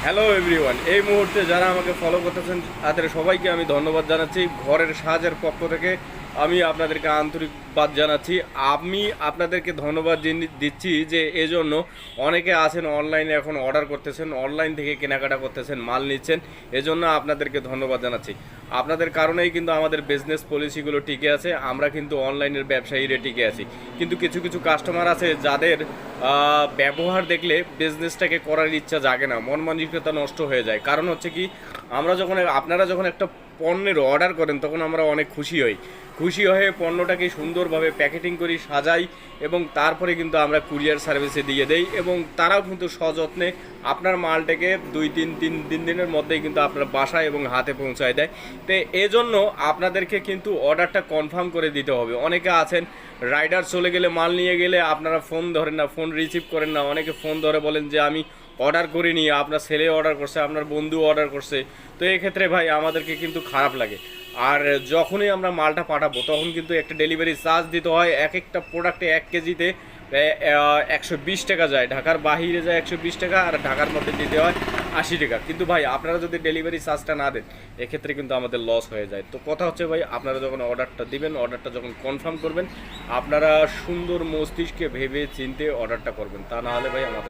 Hello everyone, এই মুহূর্তে যারা আমাকে ফলো করতেছেন তাদের সবাইকে আমি ধন্যবাদ জানাচ্ছি। ঘরের সাজের পক্ষ থেকে আমি আপনাদেরকে আন্তরিকবাদ জানাচ্ছি। আমি আপনাদেরকে ধন্যবাদ দিচ্ছি যে এজন্য অনেকে আছেন অনলাইনে এখন অর্ডার করতেছেন, অনলাইন থেকে কেনাকাটা করতেছেন, মাল নিচ্ছেন। এজন্য আপনাদেরকে ধন্যবাদ জানাচ্ছি। আপনাদের কারণেই কিন্তু আমাদের বিজনেস পলিসিগুলো টিকে আছে, আমরা কিন্তু অনলাইনের ব্যবসায়ীরা টিকে আছি। কিন্তু কিছু কিছু কাস্টমার আছে যাদের ব্যবহার দেখলে বিজনেসটাকে করার ইচ্ছা জাগে না, মন মানসিকতা নষ্ট হয়ে যায়। কারণ হচ্ছে কি, আপনারা যখন একটা পণ্যের অর্ডার করেন তখন আমরা অনেক খুশি হয়ে পণ্যটাকে সুন্দরভাবে প্যাকেটিং করি, সাজাই এবং তারপরে কিন্তু আমরা কুরিয়ার সার্ভিসে দিয়ে দেই এবং তারাও কিন্তু সযত্নে আপনার মালটাকে 2-3 দিনের মধ্যেই কিন্তু আপনার বাসায় এবং হাতে পৌঁছায় দেয়। তো এজন্য আপনাদেরকে কিন্তু অর্ডারটা কনফার্ম করে দিতে হবে। অনেকে আছেন রাইডার চলে গেলে, মাল নিয়ে গেলে আপনারা ফোন ধরেন না, ফোন রিসিভ করেন না। অনেকে ফোন ধরে বলেন যে আমি অর্ডার করিনি, আপনার ছেলে অর্ডার করছে, আপনার বন্ধু অর্ডার করছে। তো এক্ষেত্রে ভাই আমাদেরকে কিন্তু খারাপ লাগে। আর যখনই আমরা মালটা পাঠাবো তখন কিন্তু একটা ডেলিভারি চার্জ দিতে হয়। এক একটা প্রোডাক্টে 1 কেজিতে 120 টাকা যায়, ঢাকার বাহিরে যায় 120 টাকা, আর ঢাকার মধ্যে দিতে হয় 80 টাকা। কিন্তু ভাই আপনারা যদি ডেলিভারি চার্জটা না দেন এক্ষেত্রে কিন্তু আমাদের লস হয়ে যায়। তো কথা হচ্ছে ভাই, আপনারা যখন অর্ডারটা দিবেন, অর্ডারটা যখন কনফার্ম করবেন, আপনারা সুন্দর মস্তিষ্কে ভেবে চিন্তে অর্ডারটা করবেন। তা না হলে ভাই আমাদের